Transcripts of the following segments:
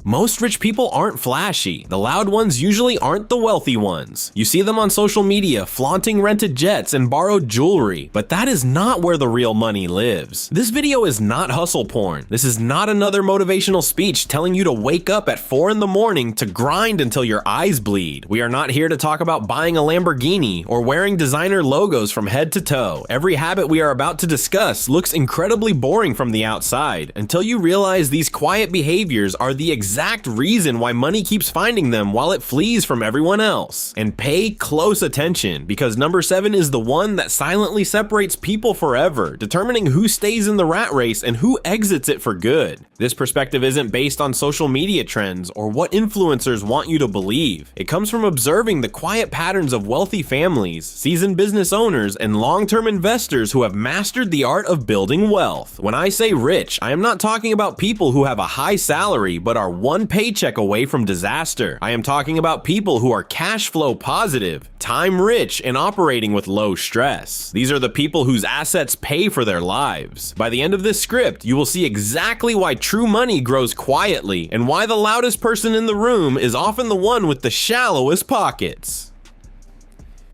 Most rich people aren't flashy. The loud ones usually aren't the wealthy ones. You see them on social media flaunting rented jets and borrowed jewelry, but that is not where the real money lives. This video is not hustle porn. This is not another motivational speech telling you to wake up at 4 in the morning to grind until your eyes bleed. We are not here to talk about buying a Lamborghini or wearing designer logos from head to toe. Every habit we are about to discuss looks incredibly boring from the outside until you realize these quiet behaviors are the exact reason why money keeps finding them while it flees from everyone else. And pay close attention, because number 7 is the one that silently separates people forever, determining who stays in the rat race and who exits it for good. This perspective isn't based on social media trends or what influencers want you to believe. It comes from observing the quiet patterns of wealthy families, seasoned business owners, and long-term investors who have mastered the art of building wealth. When I say rich, I am not talking about people who have a high salary but are one paycheck away from disaster. I am talking about people who are cash flow positive, time rich, and operating with low stress. These are the people whose assets pay for their lives. By the end of this script, you will see exactly why true money grows quietly and why the loudest person in the room is often the one with the shallowest pockets.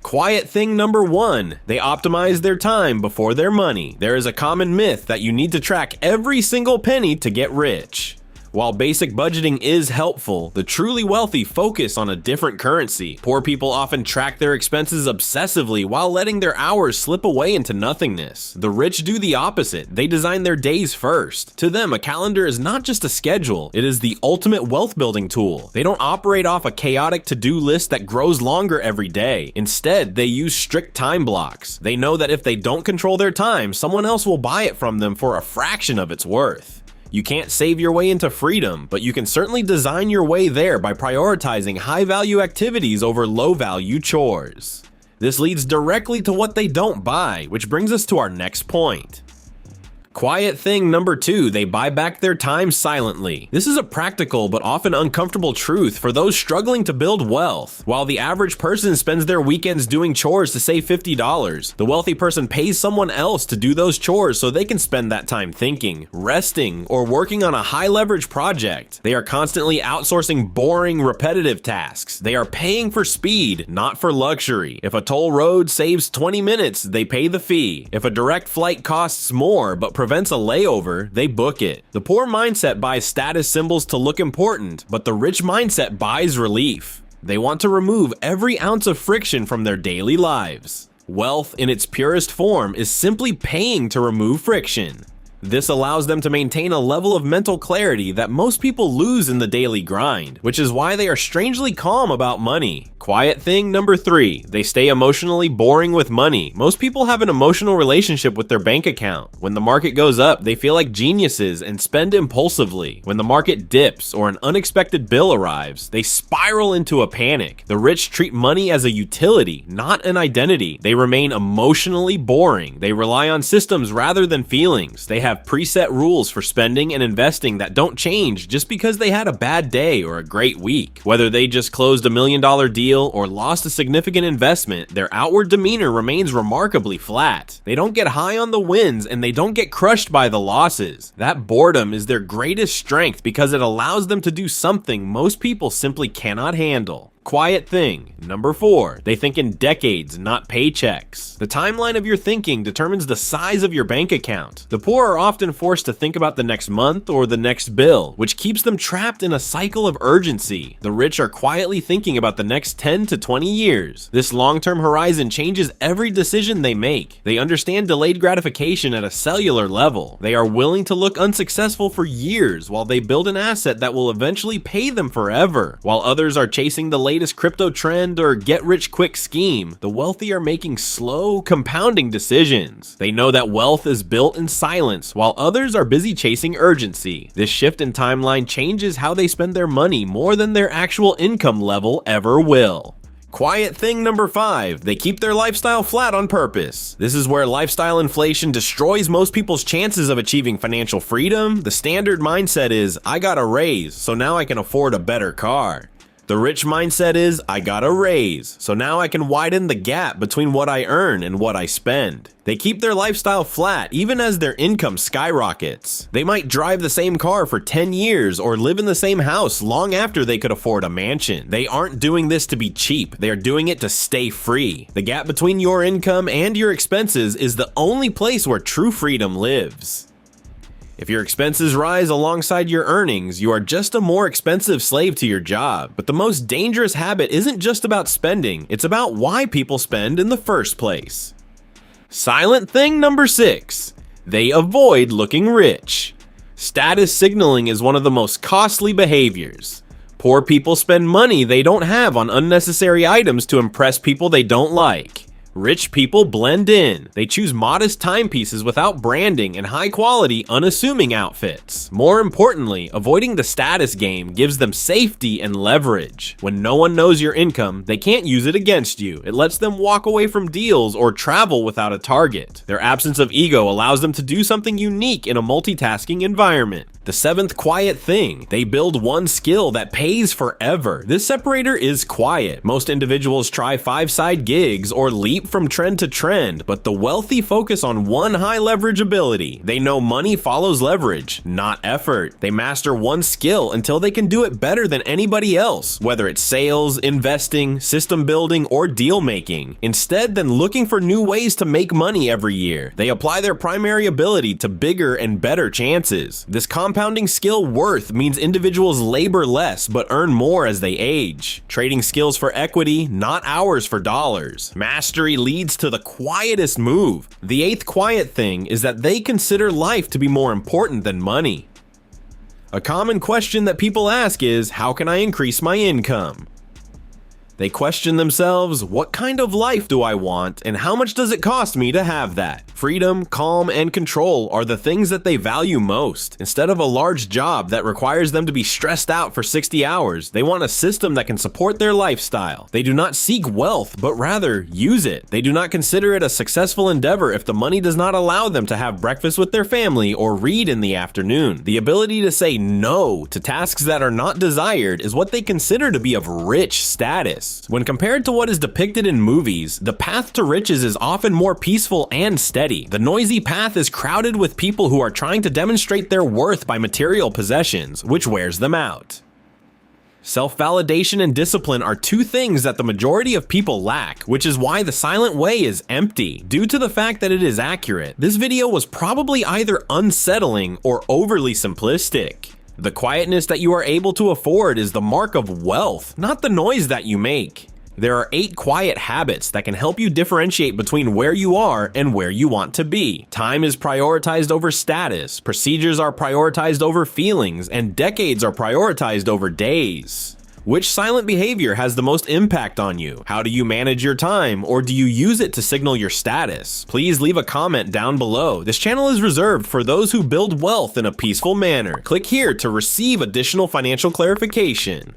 Quiet thing number 1, they optimize their time before their money. There is a common myth that you need to track every single penny to get rich. While basic budgeting is helpful, the truly wealthy focus on a different currency. Poor people often track their expenses obsessively while letting their hours slip away into nothingness. The rich do the opposite. They design their days first. To them, a calendar is not just a schedule, it is the ultimate wealth building tool. They don't operate off a chaotic to-do list that grows longer every day. Instead, they use strict time blocks. They know that if they don't control their time, someone else will buy it from them for a fraction of its worth. You can't save your way into freedom, but you can certainly design your way there by prioritizing high-value activities over low-value chores. This leads directly to what they don't buy, which brings us to our next point. Quiet thing number 2, they buy back their time silently. This is a practical but often uncomfortable truth for those struggling to build wealth. While the average person spends their weekends doing chores to save $50, the wealthy person pays someone else to do those chores so they can spend that time thinking, resting, or working on a high-leverage project. They are constantly outsourcing boring, repetitive tasks. They are paying for speed, not for luxury. If a toll road saves 20 minutes, they pay the fee. If a direct flight costs more but prevents a layover, they book it. The poor mindset buys status symbols to look important, but the rich mindset buys relief. They want to remove every ounce of friction from their daily lives. Wealth in its purest form is simply paying to remove friction. This allows them to maintain a level of mental clarity that most people lose in the daily grind, which is why they are strangely calm about money. Quiet thing number 3, they stay emotionally boring with money. Most people have an emotional relationship with their bank account. When the market goes up, they feel like geniuses and spend impulsively. When the market dips or an unexpected bill arrives, they spiral into a panic. The rich treat money as a utility, not an identity. They remain emotionally boring. They rely on systems rather than feelings. They have preset rules for spending and investing that don't change just because they had a bad day or a great week. Whether they just closed $1 million deal or lost a significant investment, their outward demeanor remains remarkably flat. They don't get high on the wins and they don't get crushed by the losses. That boredom is their greatest strength because it allows them to do something most people simply cannot handle. Quiet thing number 4, they think in decades, not paychecks. The timeline of your thinking determines the size of your bank account. The poor are often forced to think about the next month or the next bill, which keeps them trapped in a cycle of urgency. The rich are quietly thinking about the next 10 to 20 years. This long-term horizon changes every decision they make. They understand delayed gratification at a cellular level. They are willing to look unsuccessful for years while they build an asset that will eventually pay them forever. While others are chasing the latest crypto trend or get-rich-quick scheme, the wealthy are making slow, compounding decisions. They know that wealth is built in silence, while others are busy chasing urgency. This shift in timeline changes how they spend their money more than their actual income level ever will. Quiet thing number 5, they keep their lifestyle flat on purpose. This is where lifestyle inflation destroys most people's chances of achieving financial freedom. The standard mindset is, I got a raise, so now I can afford a better car. The rich mindset is, I got a raise, so now I can widen the gap between what I earn and what I spend. They keep their lifestyle flat even as their income skyrockets. They might drive the same car for 10 years or live in the same house long after they could afford a mansion. They aren't doing this to be cheap, they are doing it to stay free. The gap between your income and your expenses is the only place where true freedom lives. If your expenses rise alongside your earnings, you are just a more expensive slave to your job. But the most dangerous habit isn't just about spending, it's about why people spend in the first place. Silent thing number 6. They avoid looking rich. Status signaling is one of the most costly behaviors. Poor people spend money they don't have on unnecessary items to impress people they don't like. Rich people blend in. They choose modest timepieces without branding and high-quality, unassuming outfits. More importantly, avoiding the status game gives them safety and leverage. When no one knows your income, they can't use it against you. It lets them walk away from deals or travel without a target. Their absence of ego allows them to do something unique in a multitasking environment. The 7th quiet thing. They build one skill that pays forever. This separator is quiet. Most individuals try 5-side gigs or leap from trend to trend, but the wealthy focus on one high leverage ability. They know money follows leverage, not effort. They master one skill until they can do it better than anybody else, whether it's sales, investing, system building, or deal making. Instead than looking for new ways to make money every year, they apply their primary ability to bigger and better chances. This compounding skill worth means individuals labor less but earn more as they age. Trading skills for equity, not hours for dollars. Mastery leads to the quietest move. The 8th quiet thing is that they consider life to be more important than money. A common question that people ask is, how can I increase my income? They question themselves, what kind of life do I want and how much does it cost me to have that? Freedom, calm, and control are the things that they value most. Instead of a large job that requires them to be stressed out for 60 hours, they want a system that can support their lifestyle. They do not seek wealth, but rather use it. They do not consider it a successful endeavor if the money does not allow them to have breakfast with their family or read in the afternoon. The ability to say no to tasks that are not desired is what they consider to be of rich status. When compared to what is depicted in movies, the path to riches is often more peaceful and steady. The noisy path is crowded with people who are trying to demonstrate their worth by material possessions, which wears them out. Self-validation and discipline are two things that the majority of people lack, which is why the silent way is empty. Due to the fact that it is accurate, this video was probably either unsettling or overly simplistic. The quietness that you are able to afford is the mark of wealth, not the noise that you make. There are 8 quiet habits that can help you differentiate between where you are and where you want to be. Time is prioritized over status, procedures are prioritized over feelings, and decades are prioritized over days. Which silent behavior has the most impact on you? How do you manage your time, or do you use it to signal your status? Please leave a comment down below. This channel is reserved for those who build wealth in a peaceful manner. Click here to receive additional financial clarification.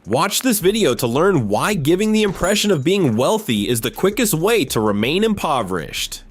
Watch this video to learn why giving the impression of being wealthy is the quickest way to remain impoverished.